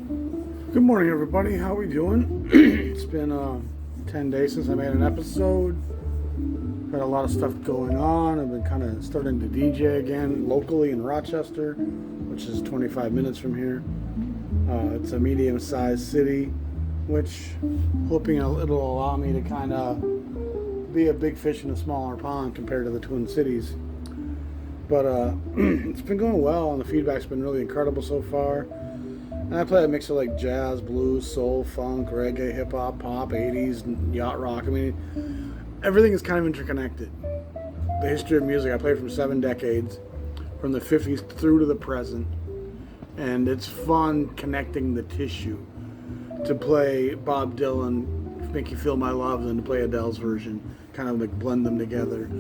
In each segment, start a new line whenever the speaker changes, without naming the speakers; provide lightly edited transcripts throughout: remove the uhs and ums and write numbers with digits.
Good morning, everybody. How we doing? It's been 10 days since I made an episode. Had a lot of stuff going on. I've been kind of starting to DJ again locally in Rochester, which is 25 minutes from here. It's a medium-sized city, which hoping it'll allow me to kind of be a big fish in a smaller pond compared to the Twin Cities. But it's been going well, and the feedback's been really incredible so far. And I play a mix of like jazz, blues, soul, funk, reggae, hip hop, pop, 80s, and yacht rock. I mean, everything is kind of interconnected. The history of music, I played from 7 decades, from the 50s through to the present. And it's fun connecting the tissue to play Bob Dylan, Make You Feel My Love, and to play Adele's version, kind of like blend them together.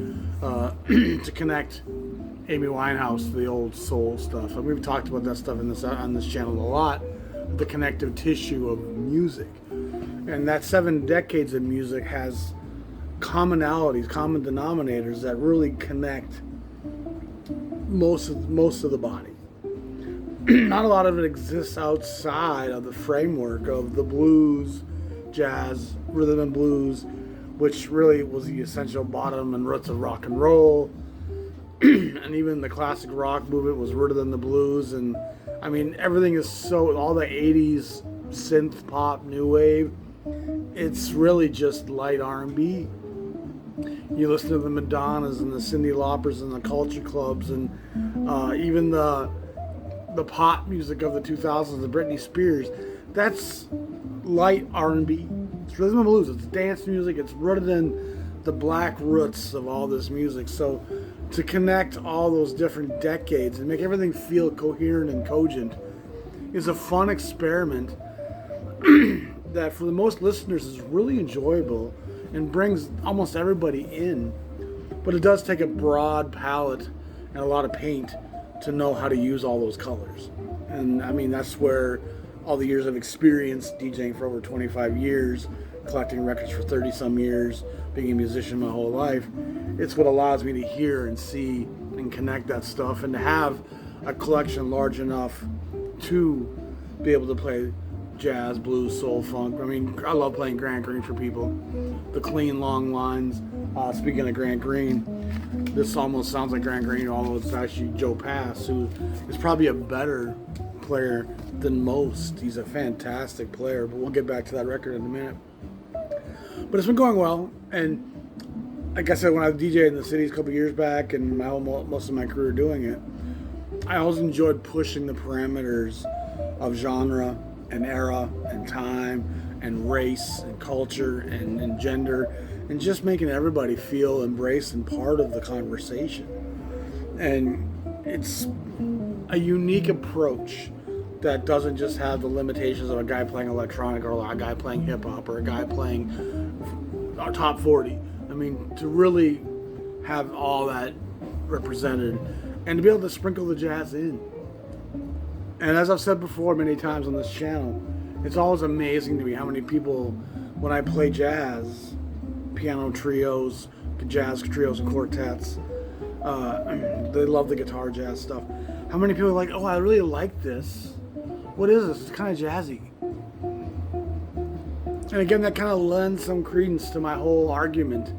To connect Amy Winehouse, the old soul stuff. And we've talked about that stuff on this channel a lot, the connective tissue of music. And that 7 decades of music has commonalities, common denominators that really connect most of the body. Not a lot of it exists outside of the framework of the blues, jazz, rhythm and blues, which really was the essential bottom and roots of rock and roll. And even the classic rock movement was rooted in the blues. And I mean, everything is so, all the 80s synth pop, new wave, it's really just light R&B. You listen to the Madonnas and the Cyndi Laupers and the Culture Clubs and even the pop music of the 2000s, the Britney Spears. That's light R&B. It's rhythm and blues. It's dance music. It's rooted in the black roots of all this music. So to connect all those different decades and make everything feel coherent and cogent is a fun experiment that for the most listeners is really enjoyable and brings almost everybody in. But it does take a broad palette and a lot of paint to know how to use all those colors. And I mean, that's where all the years of experience DJing for over 25 years, collecting records for 30 some years, being a musician my whole life, it's what allows me to hear and see and connect that stuff and to have a collection large enough to be able to play jazz, blues, soul, funk. I mean, I love playing Grant Green for people. The clean, long lines. Speaking of Grant Green, this almost sounds like Grant Green, although it's actually Joe Pass, who is probably a better player than most. He's a fantastic player, but we'll get back to that record in a minute. But it's been going well, and like I said, when I was DJing in the cities a couple years back, and most of my career doing it, I always enjoyed pushing the parameters of genre and era and time and race and culture and gender, and just making everybody feel embraced and part of the conversation. And it's a unique approach that doesn't just have the limitations of a guy playing electronic or a guy playing hip hop or a guy playing top 40. I mean, to really have all that represented and to be able to sprinkle the jazz in. And as I've said before many times on this channel, it's always amazing to me how many people, when I play jazz, piano trios, jazz trios and quartets, they love the guitar jazz stuff. How many people are like, oh, I really like this. What is this? It's kind of jazzy. And again, that kind of lends some credence to my whole argument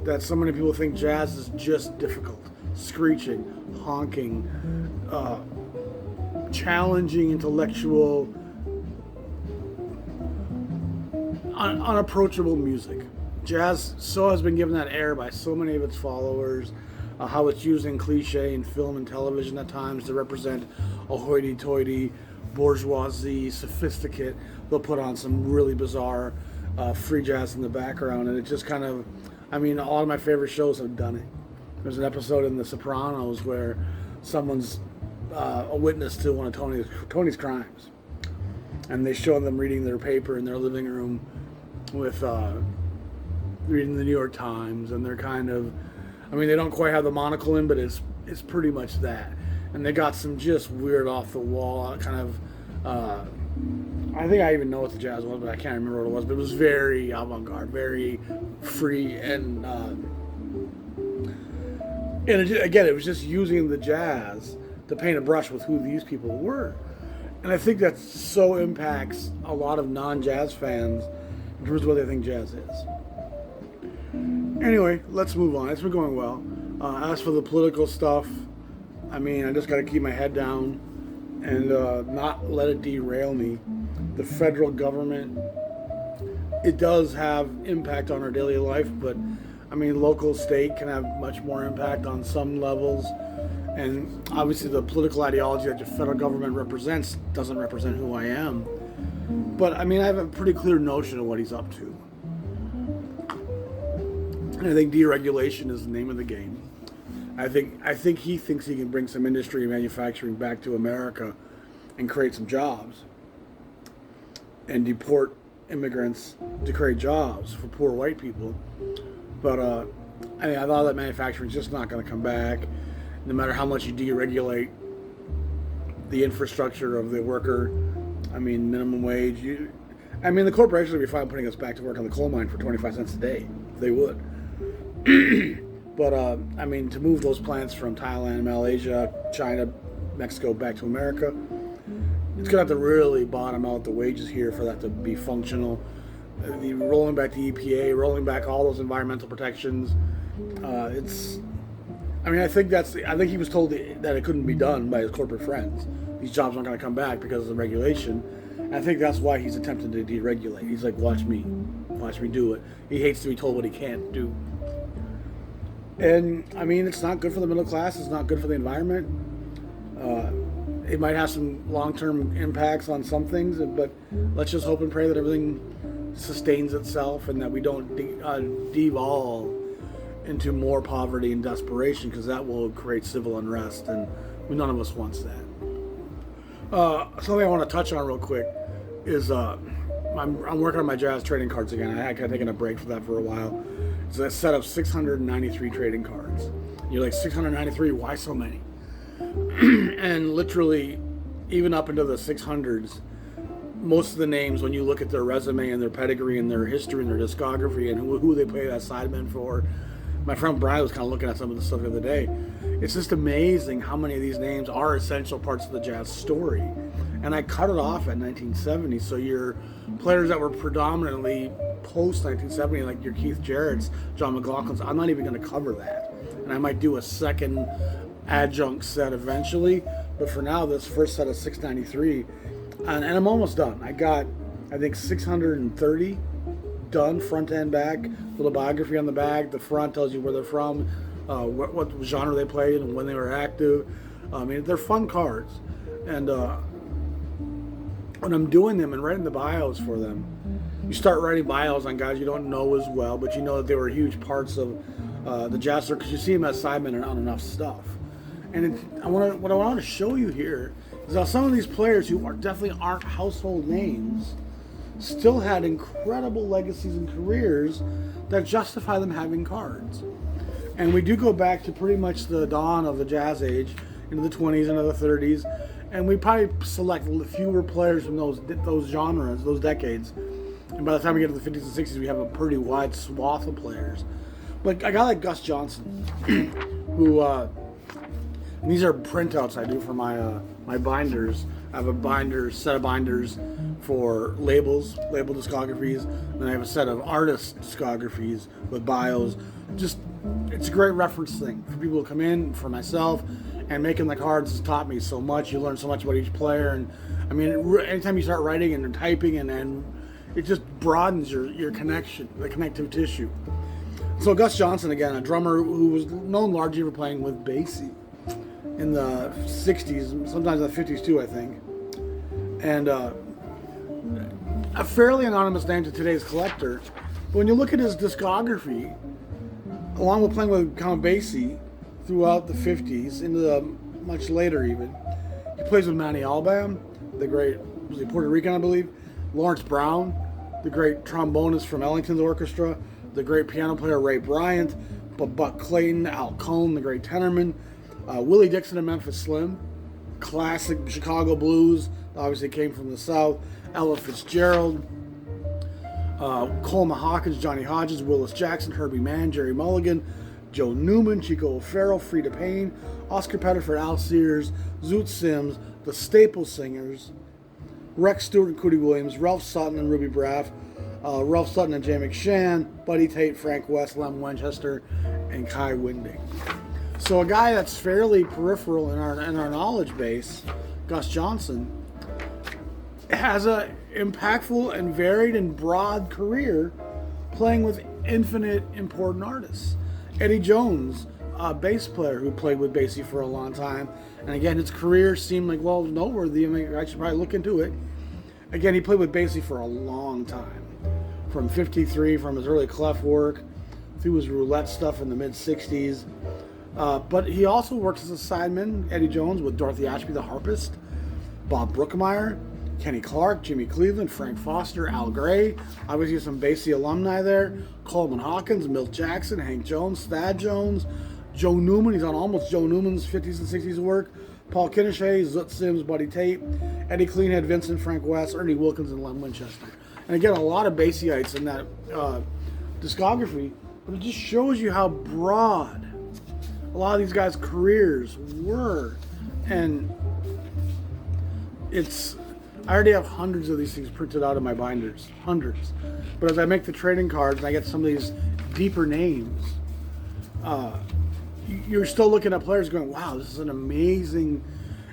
that so many people think jazz is just difficult, screeching, honking, challenging, intellectual, unapproachable music. Jazz so has been given that air by so many of its followers, how it's used in cliche in film and television at times to represent a hoity-toity, bourgeoisie, sophisticate. They'll put on some really bizarre free jazz in the background, and it just kind of, I mean, a lot of my favorite shows have done it. There's an episode in The Sopranos where someone's a witness to one of Tony's crimes, and they show them reading their paper in their living room with reading the New York Times, and they're kind of, I mean, they don't quite have the monocle in, but it's pretty much that. And they got some just weird off the wall kind of, I think I even know what the jazz was, but I can't remember what it was, but it was very avant-garde, very free, and again, it was just using the jazz to paint a brush with who these people were. And I think that so impacts a lot of non-jazz fans in terms of what they think jazz is. Anyway, let's move on. It's been going well. As for the political stuff, I mean, I just got to keep my head down and not let it derail me. The federal government, it does have impact on our daily life, but I mean, local, state can have much more impact on some levels. And obviously the political ideology that the federal government represents doesn't represent who I am. But I mean, I have a pretty clear notion of what he's up to. And I think deregulation is the name of the game. I think he thinks he can bring some industry and manufacturing back to America and create some jobs and deport immigrants to create jobs for poor white people. But I mean, I thought that manufacturing is just not going to come back. No matter how much you deregulate the infrastructure of the worker, I mean, minimum wage. The corporations would be fine putting us back to work on the coal mine for 25 cents a day. They would. But, I mean, to move those plants from Thailand, Malaysia, China, Mexico back to America, it's going to have to really bottom out the wages here for that to be functional. Rolling back the EPA, rolling back all those environmental protections, I think he was told that it couldn't be done by his corporate friends. These jobs aren't going to come back because of the regulation. And I think that's why he's attempting to deregulate. He's like, watch me do it. He hates to be told what he can't do. And I mean, it's not good for the middle class. It's not good for the environment. It might have some long-term impacts on some things, but let's just hope and pray that everything sustains itself and that we don't devolve into more poverty and desperation, because that will create civil unrest, and none of us wants that. Something I want to touch on real quick is I'm working on my jazz trading cards again. I had kind of taken a break for that for a while. It's a set of 693 trading cards. You're like, 693? Why so many? And literally, even up into the 600s, most of the names, when you look at their resume and their pedigree and their history and their discography and who they play as sidemen for, my friend Brian was kind of looking at some of the stuff the other day. It's just amazing how many of these names are essential parts of the jazz story. And I cut it off at 1970, so your players that were predominantly post-1970, like your Keith Jarrett's, John McLaughlin's, I'm not even going to cover that. And I might do a second adjunct set eventually, but for now, this first set of 693, and I'm almost done. I got, I think, 630 done, front and back, little biography on the back. The front tells you where they're from, what genre they played, and when they were active. I mean, they're fun cards. And when I'm doing them and writing the bios for them, you start writing bios on guys you don't know as well, but you know that they were huge parts of the jazz circuit, because you see them as sidemen on enough stuff. And what I want to show you here is how some of these players who definitely aren't household names still had incredible legacies and careers that justify them having cards. And we do go back to pretty much the dawn of the jazz age, into the 20s, into the 30s, and we probably select fewer players from those genres, those decades. And by the time we get to the 50s and 60s, we have a pretty wide swath of players. But a guy like Gus Johnson, who, and these are printouts I do for my binders. I have a set of binders for label discographies, and I have a set of artist discographies with bios. Just, it's a great reference thing for people to come in, for myself, and making the cards has taught me so much. You learn so much about each player, and I mean, anytime you start writing and typing, and it just broadens your connection, the connective tissue. So Gus Johnson, again, a drummer who was known largely for playing with Basie in the 60s, sometimes in the 50s too, I think. And a fairly anonymous name to today's collector. But when you look at his discography, along with playing with Count Basie throughout the 50s, into the much later even, he plays with Manny Alban, the great, was he Puerto Rican, I believe? Lawrence Brown, the great trombonist from Ellington's orchestra, the great piano player Ray Bryant, Buck Clayton, Al Cohn, the great tenorman, Willie Dixon and Memphis Slim, classic Chicago blues, obviously came from the South, Ella Fitzgerald, Coleman Hawkins, Johnny Hodges, Willis Jackson, Herbie Mann, Jerry Mulligan, Joe Newman, Chico O'Farrell, Freda Payne, Oscar Pettiford, Al Sears, Zoot Sims, the Staple Singers, Rex Stewart and Cootie Williams, Ralph Sutton and Ruby Braff, Ralph Sutton and Jay McShann, Buddy Tate, Frank West, Lem Winchester, and Kai Winding. So a guy that's fairly peripheral in our knowledge base, Gus Johnson, has a impactful and varied and broad career playing with infinite important artists. Eddie Jones, a bass player who played with Basie for a long time, and again his career seemed like, well, noteworthy. I mean, I should probably look into it. Again, he played with Basie for a long time, from '53, from his early Clef work through his roulette stuff in the mid '60s. But he also works as a sideman, Eddie Jones, with Dorothy Ashby, the harpist, Bob Brookmeyer, Kenny Clark, Jimmy Cleveland, Frank Foster, Al Gray, obviously some Basie alumni there, Coleman Hawkins, Milt Jackson, Hank Jones, Thad Jones, Joe Newman, he's on almost Joe Newman's 50s and 60s work, Paul Kinneshay, Zoot Sims, Buddy Tate, Eddie Cleanhead, Vincent, Frank West, Ernie Wilkins, and Lem Winchester. And again, a lot of Basieites in that discography, but it just shows you how broad a lot of these guys' careers were. And I already have hundreds of these things printed out in my binders, hundreds. But as I make the trading cards and I get some of these deeper names, you're still looking at players going, wow, this is an amazing.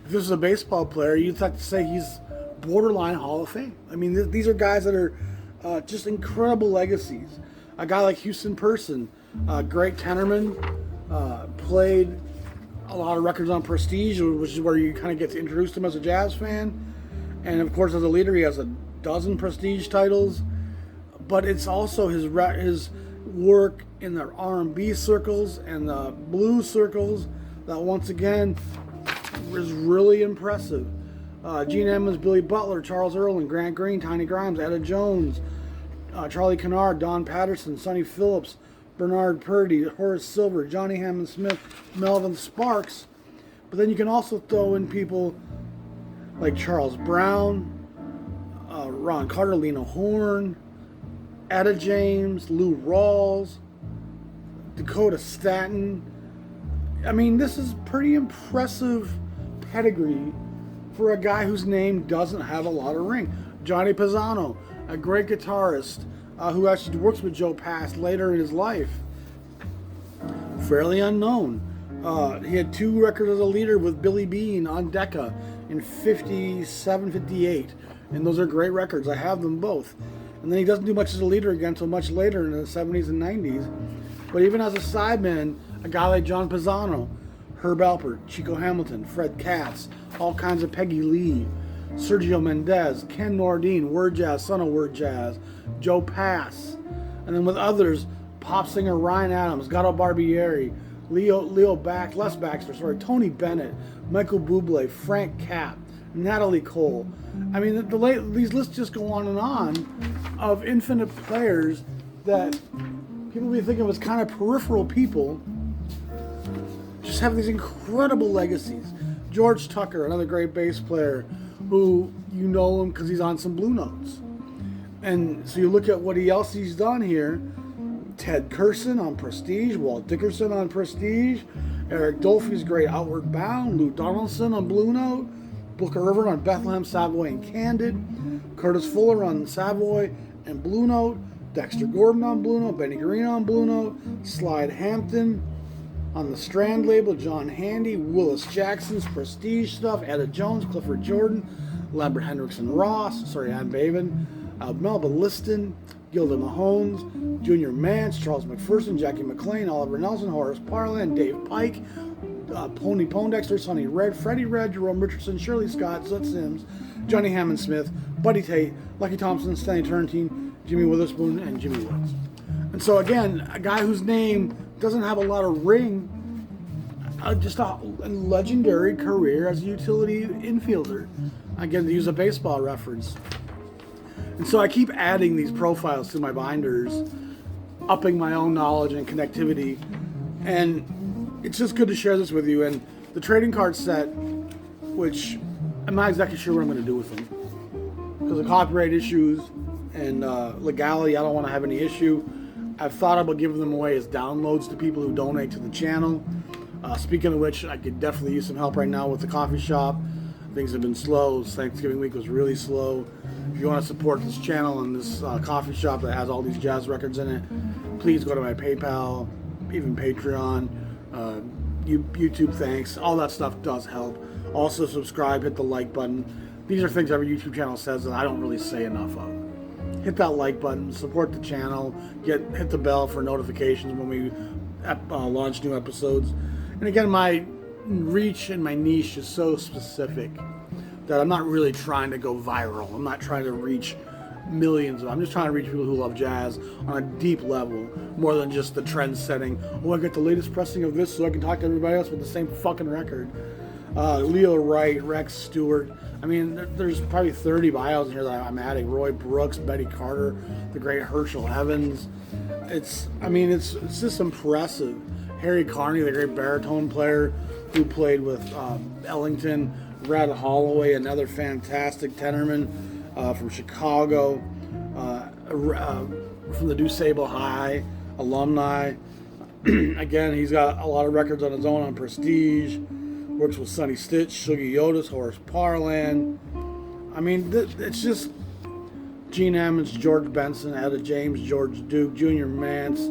If this is a baseball player, you'd have to say he's borderline Hall of Fame. I mean, these are guys that are just incredible legacies. A guy like Houston Person, great tenorman, played a lot of records on Prestige, which is where you kind of get to introduce him as a jazz fan. And of course, as a leader, he has a dozen Prestige titles. But it's also his work in the R&B circles and the blues circles that, once again, was really impressive. Gene Emmons, Billy Butler, Charles Earl, Grant Green, Tiny Grimes, Etta Jones, Charlie Kennard, Don Patterson, Sonny Phillips, Bernard Purdy, Horace Silver, Johnny Hammond Smith, Melvin Sparks. But then you can also throw in people like Charles Brown, Ron Carter, Lena Horne, Etta James, Lou Rawls, Dakota Staton. I mean, this is pretty impressive pedigree for a guy whose name doesn't have a lot of ring. Johnny Pisano, a great guitarist who actually works with Joe Pass later in his life. Fairly unknown. He had 2 records as a leader with Billy Bean on Decca in 57, 58. And those are great records. I have them both. And then he doesn't do much as a leader again until much later in the 70s and 90s. But even as a sideman, a guy like John Pisano, Herb Alpert, Chico Hamilton, Fred Katz, all kinds of Peggy Lee, Sergio Mendez, Ken Nordine, Word Jazz, son of Word Jazz, Joe Pass. And then with others, pop singer Ryan Adams, Gato Barbieri, Les Baxter, Tony Bennett, Michael Bublé, Frank Capp, Natalie Cole. I mean, these lists just go on and on of infinite players that people be thinking of as kind of peripheral people, just have these incredible legacies. George Tucker, another great bass player, who you know him because he's on some Blue Notes. And so you look at what else he's done here. Ted Curson on Prestige, Walt Dickerson on Prestige, Eric Dolphy's great Outward Bound, Lou Donaldson on Blue Note, Booker Irvin on Bethlehem, Savoy, and Candid, Curtis Fuller on Savoy and Blue Note, Dexter Gordon on Blue Note, Benny Green on Blue Note, Slide Hampton on the Strand label, John Handy, Willis Jackson's Prestige stuff, Etta Jones, Clifford Jordan, Lambert Hendrickson Ross, Ann Baven, Melba Liston, Gilda Mahomes, Junior Mance, Charles McPherson, Jackie McLean, Oliver Nelson, Horace Parland, Dave Pike, Pony Pondexter, Sonny Red, Freddie Red, Jerome Richardson, Shirley Scott, Zoot Sims, Johnny Hammond Smith, Buddy Tate, Lucky Thompson, Stanley Turrentine, Jimmy Witherspoon, and Jimmy Woods. And so again, a guy whose name doesn't have a lot of ring, just a legendary career as a utility infielder. Again, to use a baseball reference. And so I keep adding these profiles to my binders, upping my own knowledge and connectivity. And it's just good to share this with you. And the trading card set, which I'm not exactly sure what I'm going to do with them, because of copyright issues and legality, I don't want to have any issue. I've thought about giving them away as downloads to people who donate to the channel. Speaking of which, I could definitely use some help right now with the coffee shop. Things have been slow. Thanksgiving week was really slow. If you want to support this channel and this coffee shop that has all these jazz records in it, please go to my PayPal, even Patreon, YouTube thanks. All that stuff does help. Also subscribe, hit the like button. These are things every YouTube channel says that I don't really say enough of. Hit that like button, support the channel, hit the bell for notifications when we launch new episodes. And again, my reach and my niche is so specific that I'm not really trying to go viral. I'm not trying to reach millions. I'm just trying to reach people who love jazz on a deep level, more than just the trend setting. Oh, I got the latest pressing of this so I can talk to everybody else with the same fucking record. Leo Wright, Rex Stewart. I mean, there's probably 30 bios in here that I'm adding. Roy Brooks, Betty Carter, the great Herschel Evans. It's just impressive. Harry Carney, the great baritone player who played with Ellington. Red Holloway, another fantastic tenorman from Chicago, from the DuSable High alumni. Again, he's got a lot of records on his own on Prestige. Works with Sonny Stitch, Shuggy Otis, Horace Parlan. I mean, it's just Gene Ammons, George Benson, Etta James, George Duke, Junior Mance,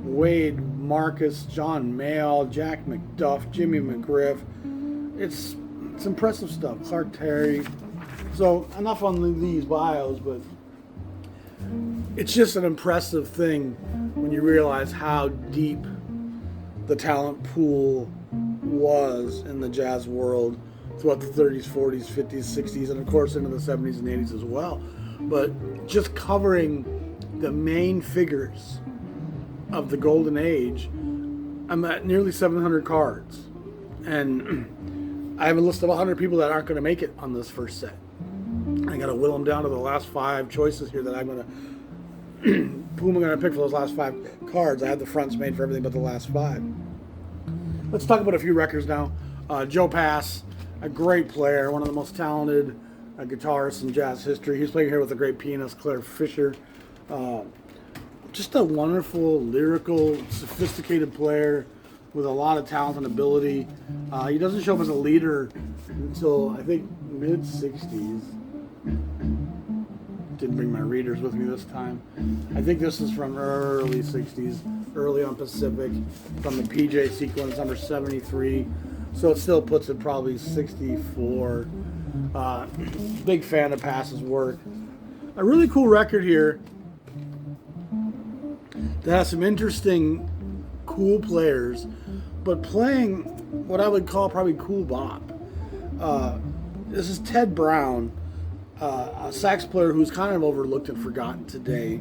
Wade Marcus, John Mayall, Jack McDuff, Jimmy McGriff. It's impressive stuff. Clark Terry. So enough on these bios, but it's just an impressive thing when you realize how deep the talent pool was in the jazz world throughout the 30s, 40s, 50s, 60s, and of course into the 70s and 80s as well. But just covering the main figures of the golden age, I'm at nearly 700 cards. And I have a list of 100 people that aren't going to make it on this first set. I got to whittle them down to the last 5 choices here that I'm going to who am I going to pick for those last 5 cards. I have the fronts made for everything but the last 5. Let's talk about a few records now. Joe Pass, a great player, one of the most talented guitarists in jazz history. He's playing here with the great pianist Claire Fisher. Just a wonderful, lyrical, sophisticated player with a lot of talent and ability. He doesn't show up as a leader until, I think, mid-60s. Didn't bring my readers with me this time. I think this is from early 60s, early on Pacific, from the PJ sequence, number 73. So it still puts it probably 64. Big fan of Pass's work. A really cool record here that has some interesting, cool players, but playing what I would call probably cool bop. This is Ted Brown, a sax player who's kind of overlooked and forgotten today.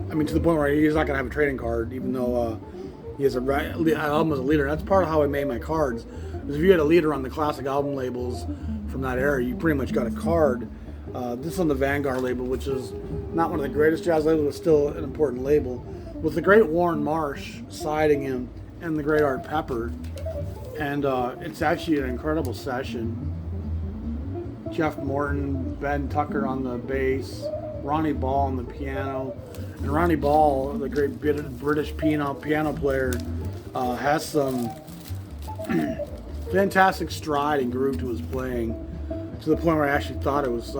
I mean, to the point where he's not going to have a trading card, even though he has an album as a leader. That's part of how I made my cards. Because if you had a leader on the classic album labels from that era, you pretty much got a card. This is on the Vanguard label, which is not one of the greatest jazz labels, but still an important label. With the great Warren Marsh siding him and the great Art Pepper. And it's actually an incredible session. Jeff Morton, Ben Tucker on the bass, Ronnie Ball on the piano. And Ronnie Ball, the great British piano player, has some fantastic stride and groove to his playing, to the point where I actually thought it was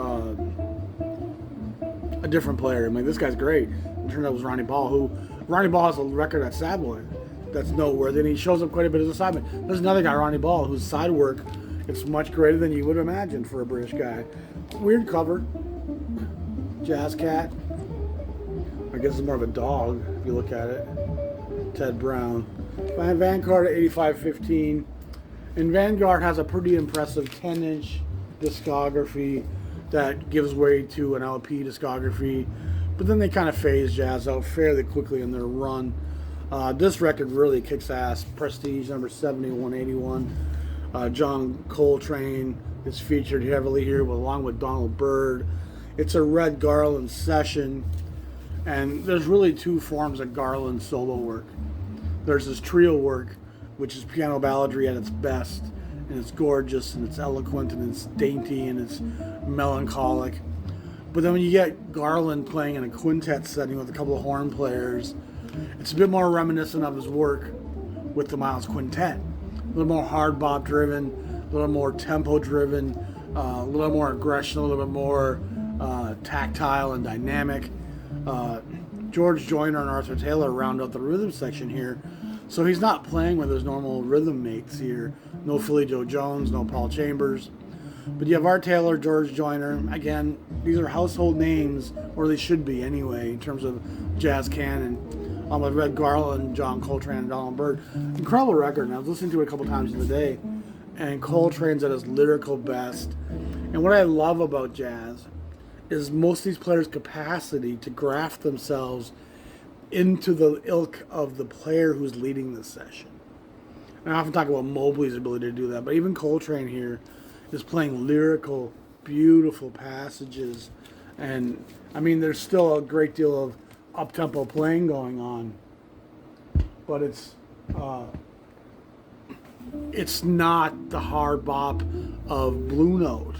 a different player. I mean, this guy's great. It turned out it was Ronnie Ball, Ronnie Ball has a record at Savoy that's noteworthy, and he shows up quite a bit as a sideman. There's another guy, Ronnie Ball, whose side work is much greater than you would imagine for a British guy. Weird cover. Jazz Cat. I guess it's more of a dog if you look at it. Ted Brown. Vanguard at 8515. And Vanguard has a pretty impressive 10-inch discography that gives way to an LP discography. But then they kind of phase jazz out fairly quickly in their run. This record really kicks ass. Prestige number 7181. John Coltrane is featured heavily here, along with Donald Byrd. It's a Red Garland session, and there's really 2 forms of Garland solo work. There's his trio work, which is piano balladry at its best, and it's gorgeous, and it's eloquent, and it's dainty, and it's melancholic. But then when you get Garland playing in a quintet setting with a couple of horn players, it's a bit more reminiscent of his work with the Miles Quintet. A little more hard bop driven, a little more tempo driven, a little more aggression, a little bit more tactile and dynamic. George Joyner and Arthur Taylor round out the rhythm section here. So he's not playing with his normal rhythm mates here. No Philly Joe Jones, no Paul Chambers. But you have Art Taylor, George Joyner. Again, these are household names, or they should be anyway, in terms of jazz canon. With Red Garland, John Coltrane, and Donald Byrd. Incredible record, and I was listening to it a couple times in the day. And Coltrane's at his lyrical best. And what I love about jazz is most of these players' capacity to graft themselves into the ilk of the player who's leading the session. And I often talk about Mobley's ability to do that, but even Coltrane here is playing lyrical, beautiful passages. And, I mean, there's still a great deal of up-tempo playing going on, but it's not the hard bop of Blue Note.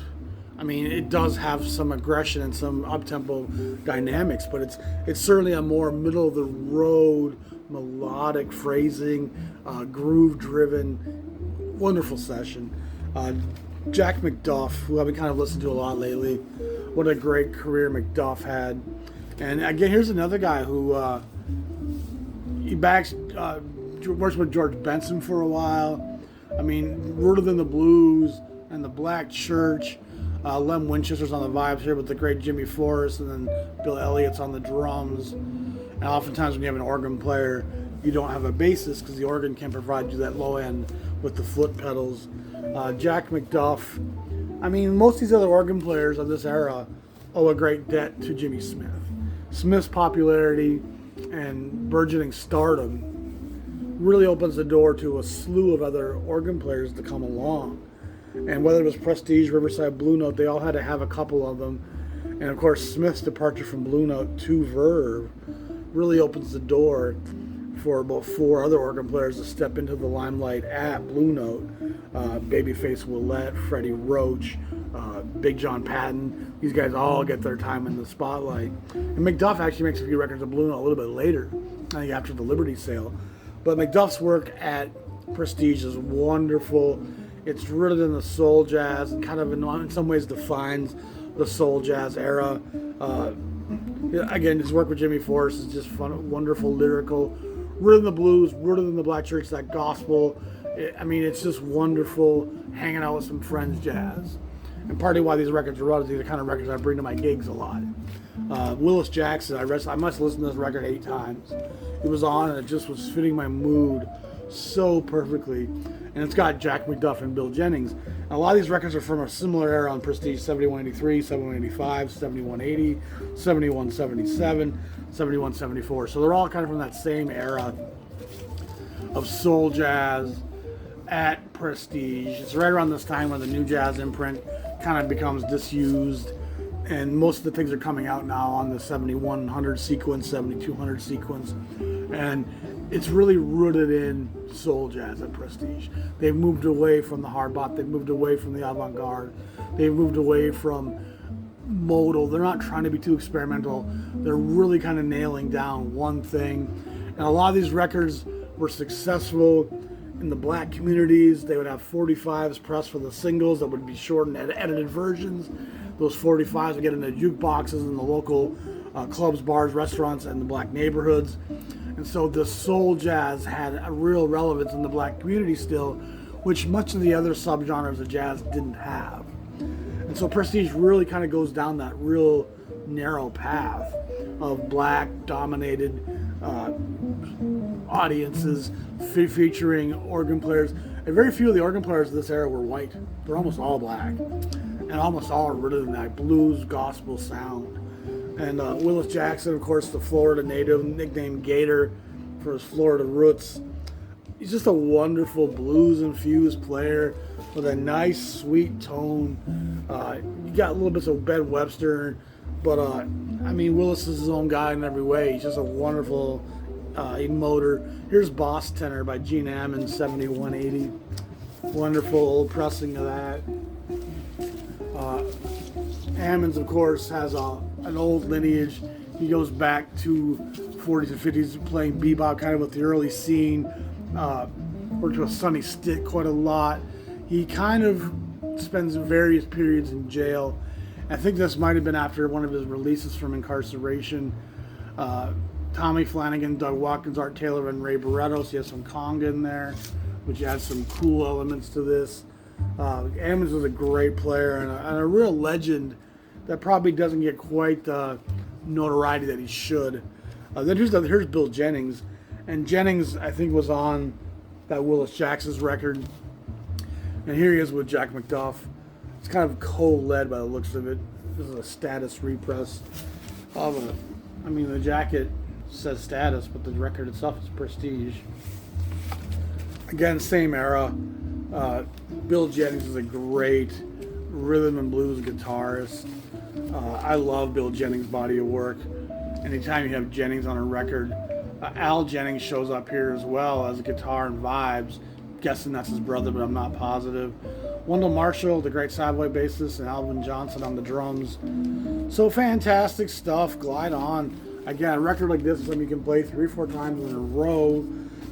I mean, it does have some aggression and some up-tempo dynamics, but it's certainly a more middle-of-the-road, melodic phrasing, groove-driven, wonderful session. Jack McDuff, who I've been kind of listening to a lot lately, what a great career McDuff had. And again, here's another guy who worked with George Benson for a while. I mean, Rooted in the Blues and the Black Church. Lem Winchester's on the vibes here with the great Jimmy Forrest, and then Bill Elliott's on the drums. And oftentimes when you have an organ player, you don't have a bassist because the organ can provide you that low end with the foot pedals. Jack McDuff. I mean, most of these other organ players of this era owe a great debt to Jimmy Smith. Smith's popularity and burgeoning stardom really opens the door to a slew of other organ players to come along. And whether it was Prestige, Riverside, Blue Note, they all had to have a couple of them. And of course, Smith's departure from Blue Note to Verve really opens the door for about 4 other organ players to step into the limelight at Blue Note. Babyface Willette, Freddie Roach, Big John Patton. These guys all get their time in the spotlight. And McDuff actually makes a few records of Blue Note a little bit later, I think after the Liberty sale. But McDuff's work at Prestige is wonderful. It's rooted in the soul jazz and kind of in some ways defines the soul jazz era. Again, his work with Jimmy Forrest is just fun, wonderful, lyrical. Rooted in the blues, rooted in the Black Church, that gospel. I mean, it's just wonderful hanging out with some friends jazz. And partly why these records are out is these are the kind of records I bring to my gigs a lot. Willis Jackson, I must have listened to this record 8 times. It was on and it just was fitting my mood so perfectly. And it's got Jack McDuff and Bill Jennings. And a lot of these records are from a similar era on Prestige: 7183, 7185, 7180, 7177, 7174. So they're all kind of from that same era of soul jazz at Prestige. It's right around this time when the new jazz imprint kind of becomes disused, and most of the things are coming out now on the 7100 sequence, 7200 sequence, and it's really rooted in soul jazz at Prestige. They've moved away from the hard bop, they've moved away from the avant-garde, they've moved away from modal. They're not trying to be too experimental. They're really kind of nailing down one thing. And a lot of these records were successful in the black communities. They would have 45s pressed for the singles that would be shortened and edited versions. Those 45s would get into jukeboxes in the local clubs, bars, restaurants, and the black neighborhoods. And so the soul jazz had a real relevance in the black community still, which much of the other subgenres of jazz didn't have. And so Prestige really kind of goes down that real narrow path of black dominated audiences featuring organ players. And very few of the organ players of this era were white. They're almost all black. And almost all are rooted in that blues gospel sound. And Willis Jackson, of course, the Florida native, nicknamed Gator for his Florida roots. He's just a wonderful blues-infused player with a nice, sweet tone. You got little bits of Ben Webster, but I mean, Willis is his own guy in every way. He's just a wonderful emoter. Here's Boss Tenor by Gene Ammons, 7180. Wonderful old pressing of that. Ammons, of course, has an old lineage. He goes back to 40s and 50s playing bebop, kind of with the early scene. Worked with Sonny Stitt quite a lot. He kind of spends various periods in jail. I think this might have been after one of his releases from incarceration. Tommy Flanagan, Doug Watkins, Art Taylor, and Ray Barrettos. He has some conga in there, which adds some cool elements to this. Ammons was a great player and a real legend that probably doesn't get quite the notoriety that he should. Then here's Bill Jennings. And Jennings, I think, was on that Willis Jackson's record. And here he is with Jack McDuff. It's kind of co-led by the looks of it. This is a Status repress of a, I mean, the jacket says Status, but the record itself is Prestige. Again, same era. Bill Jennings is a great rhythm and blues guitarist. I love Bill Jennings' body of work. Anytime you have Jennings on a record, Al Jennings shows up here as well as guitar and vibes. Guessing that's his brother, but I'm not positive. Wendell Marshall, the great Savoy bassist, and Alvin Johnson on the drums. So fantastic stuff. Glide on. Again, a record like this is something you can play 3 or 4 times in a row.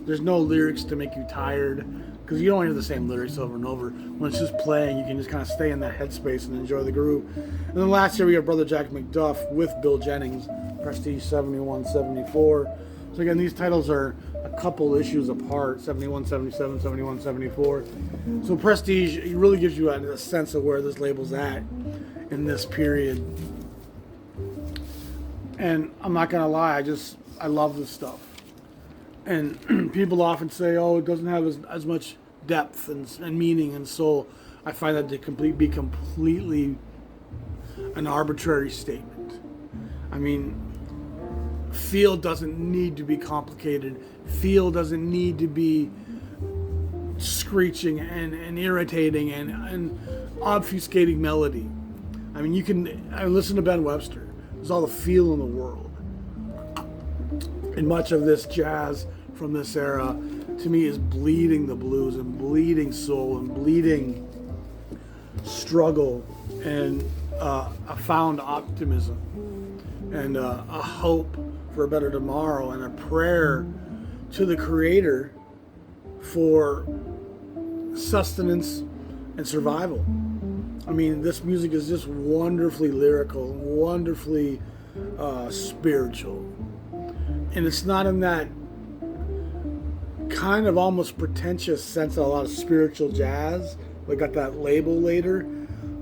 There's no lyrics to make you tired, because you don't hear the same lyrics over and over. When it's just playing, you can just kind of stay in that headspace and enjoy the groove. And then last year we have Brother Jack McDuff with Bill Jennings, Prestige 71, 74. So again, these titles are a couple issues apart, 71, 77, 71, 74. So Prestige, it really gives you a sense of where this label's at in this period. And I'm not gonna lie, I love this stuff. And people often say, oh, it doesn't have as much depth and meaning and soul. I find that to be completely an arbitrary statement. I mean, feel doesn't need to be complicated. Feel doesn't need to be screeching and irritating and obfuscating melody. I mean, I listen to Ben Webster. There's all the feel in the world. And much of this jazz from this era, to me, is bleeding the blues and bleeding soul and bleeding struggle and a found optimism and a hope for a better tomorrow and a prayer to the Creator for sustenance and survival. I mean, this music is just wonderfully lyrical, wonderfully spiritual. And it's not in that kind of almost pretentious sense of a lot of spiritual jazz. We got that label later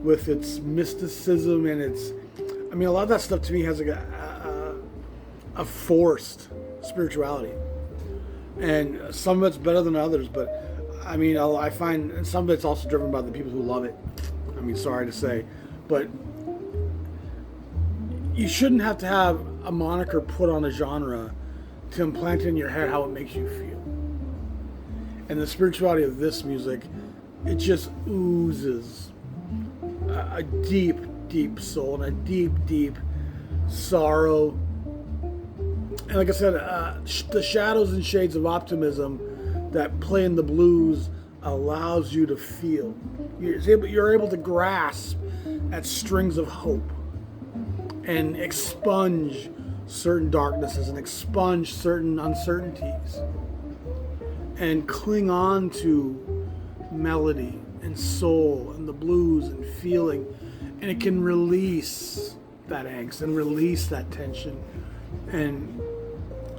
with its mysticism and a lot of that stuff to me has a forced spirituality. And some of it's better than others, but I mean, I find some of it's also driven by the people who love it. I mean, sorry to say, but you shouldn't have to have a moniker put on a genre to implant in your head how it makes you feel. And the spirituality of this music, it just oozes a deep, deep soul and a deep, deep sorrow. And like I said, the shadows and shades of optimism that play in the blues allows you to feel. You're able to grasp at strings of hope and expunge certain darknesses and expunge certain uncertainties and cling on to melody and soul and the blues and feeling, and it can release that angst and release that tension. And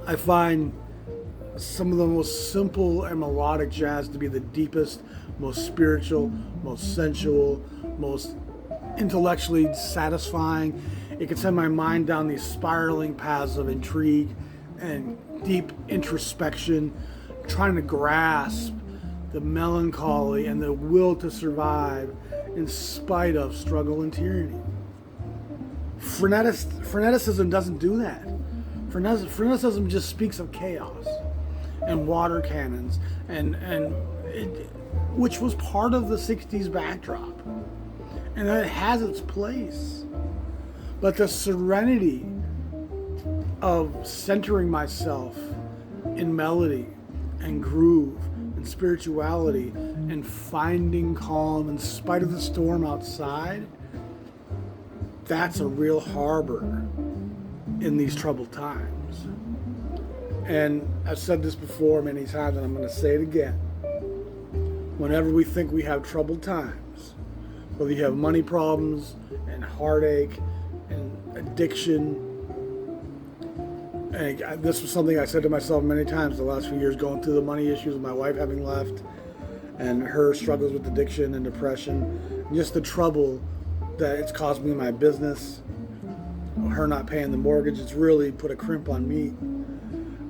I find some of the most simple and melodic jazz to be the deepest, most spiritual, most sensual, most intellectually satisfying. It can send my mind down these spiraling paths of intrigue and deep introspection, trying to grasp the melancholy and the will to survive in spite of struggle and tyranny. Freneticism doesn't do that. Freneticism just speaks of chaos and water cannons, which was part of the 60s backdrop. And it has its place. But the serenity of centering myself in melody and groove and spirituality and finding calm in spite of the storm outside, that's a real harbor in these troubled times. And I've said this before many times, and I'm going to say it again. Whenever we think we have troubled times, whether you have money problems and heartache and addiction. And this was something I said to myself many times the last few years, going through the money issues with my wife having left, and her struggles with addiction and depression, and just the trouble that it's caused me in my business. Her not paying the mortgage, it's really put a crimp on me.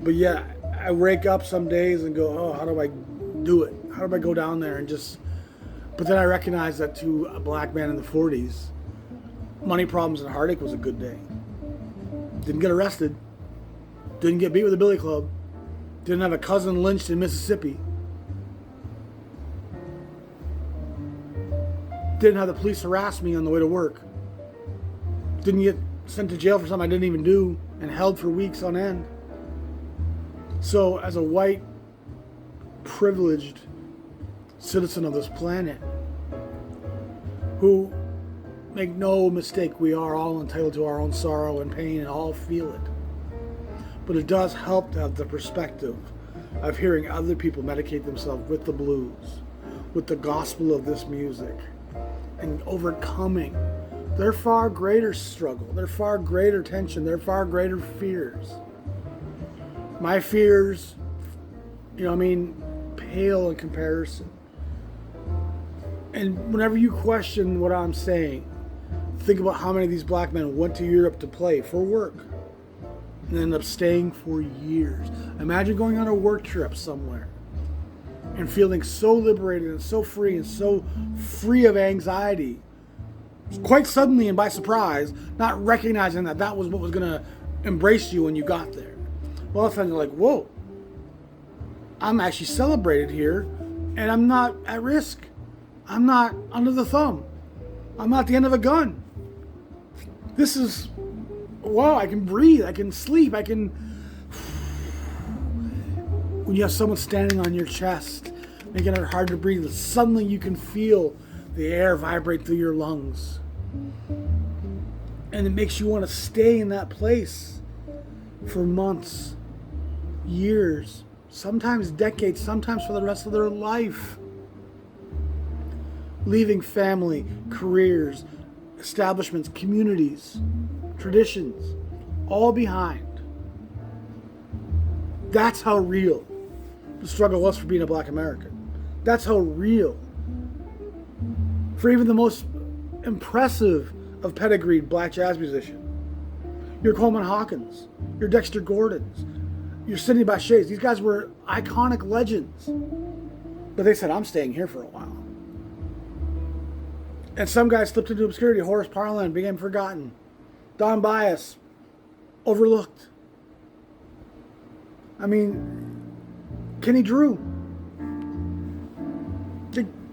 But yeah, I wake up some days and go, oh, how do I do it? How do I go down there and just... But then I recognize that to a black man in the 40s, money problems and heartache was a good day. Didn't get arrested. Didn't get beat with a billy club. Didn't have a cousin lynched in Mississippi. Didn't have the police harass me on the way to work. Didn't get sent to jail for something I didn't even do and held for weeks on end. So as a white, privileged citizen of this planet, who, make no mistake, we are all entitled to our own sorrow and pain and all feel it. But it does help to have the perspective of hearing other people medicate themselves with the blues, with the gospel of this music, and overcoming their far greater struggle, their far greater tension, their far greater fears. My fears, pale in comparison. And whenever you question what I'm saying, think about how many of these black men went to Europe to play for work and ended up staying for years. Imagine going on a work trip somewhere and feeling so liberated and so free of anxiety, quite suddenly and by surprise, not recognizing that that was what was going to embrace you when you got there. Well, all of a sudden you're like, whoa, I'm actually celebrated here, and I'm not at risk. I'm not under the thumb. I'm not at the end of a gun. This is, wow, I can breathe, I can sleep, I can... When you have someone standing on your chest, making it hard to breathe, suddenly you can feel the air vibrate through your lungs. And it makes you want to stay in that place for months, years, sometimes decades, sometimes for the rest of their life. Leaving family, careers, establishments, communities, traditions, all behind. That's how real the struggle was for being a black American. That's how real, for even the most impressive of pedigreed black jazz musician, your Coleman Hawkins, your Dexter Gordons, your Sidney Bechet's, these guys were iconic legends. But they said, I'm staying here for a while. And some guys slipped into obscurity. Horace Parlan became forgotten. Don Byas, overlooked. Kenny Drew.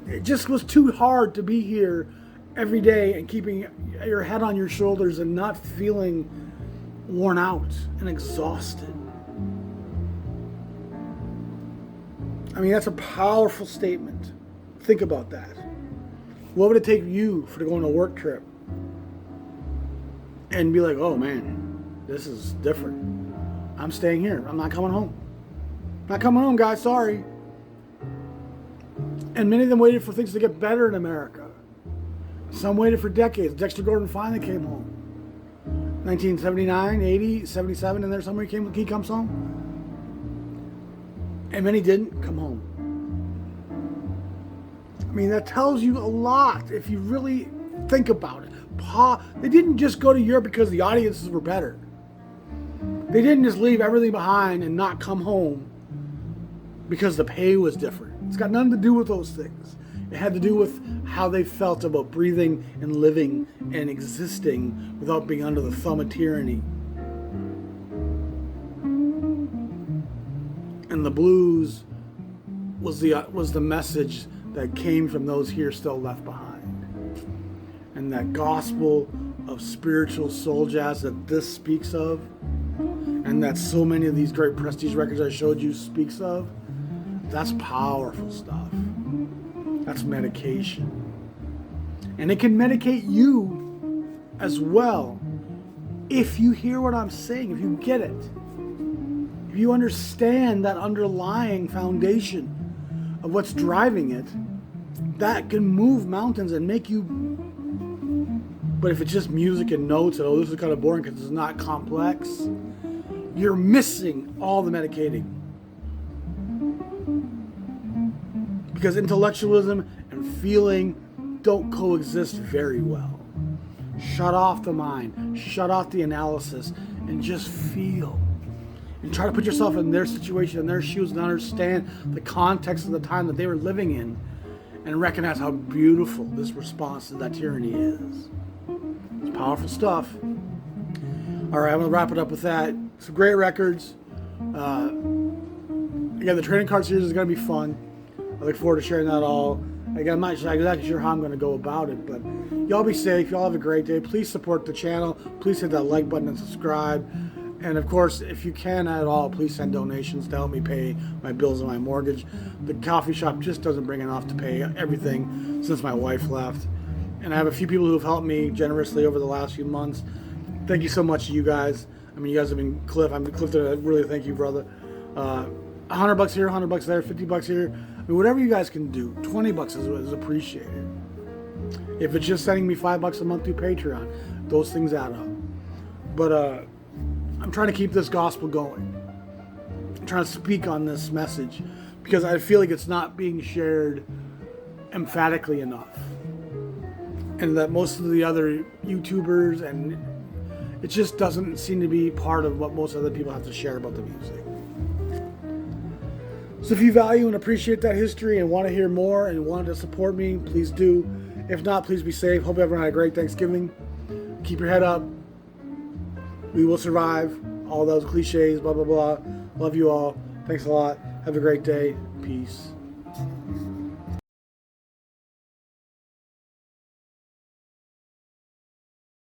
It just was too hard to be here every day and keeping your head on your shoulders and not feeling worn out and exhausted. That's a powerful statement. Think about that. What would it take you to go on a work trip and be like, oh man, this is different. I'm staying here. I'm not coming home. Not coming home, guys. Sorry. And many of them waited for things to get better in America. Some waited for decades. Dexter Gordon finally came home. 1979, 80, 77, and there somewhere he comes home. And many didn't come home. That tells you a lot if you really think about it. They didn't just go to Europe because the audiences were better. They didn't just leave everything behind and not come home because the pay was different. It's got nothing to do with those things. It had to do with how they felt about breathing and living and existing without being under the thumb of tyranny. And the blues was the message that came from those here still left behind. And that gospel of spiritual soul jazz that this speaks of, and that so many of these great prestige records I showed you speaks of, that's powerful stuff. That's medication. And it can medicate you as well if you hear what I'm saying, if you get it. If you understand that underlying foundation of what's driving it, that can move mountains and make you. But if it's just music and notes and, oh, this is kind of boring because it's not complex, you're missing all the medicating. Because intellectualism and feeling don't coexist very well. Shut off the mind, shut off the analysis, and just feel. And try to put yourself in their situation, in their shoes, and understand the context of the time that they were living in, and recognize how beautiful this response to that tyranny is. It's powerful stuff. All right, I'm going to wrap it up with that. Some great records. Again, the trading card series is going to be fun. I look forward to sharing that all. Again, I'm not exactly sure how I'm going to go about it, but y'all be safe. Y'all have a great day. Please support the channel. Please hit that like button and subscribe. And of course, if you can at all, please send donations to help me pay my bills and my mortgage. The coffee shop just doesn't bring enough to pay everything since my wife left. And I have a few people who have helped me generously over the last few months. Thank you so much to you guys. I mean, you guys have been Cliff. I'm Clifton. I really thank you, brother. $100 here, $100 there, $50 here. I mean, whatever you guys can do. $20 is appreciated. If it's just sending me $5 a month through Patreon, those things add up. But I'm trying to keep this gospel going. I'm trying to speak on this message because I feel like it's not being shared emphatically enough. And that most of the other YouTubers, and it just doesn't seem to be part of what most other people have to share about the music. So if you value and appreciate that history and want to hear more and want to support me, please do. If not, please be safe. Hope everyone had a great Thanksgiving. Keep your head up. We will survive. All those cliches, blah, blah, blah. Love you all. Thanks a lot. Have a great day. Peace.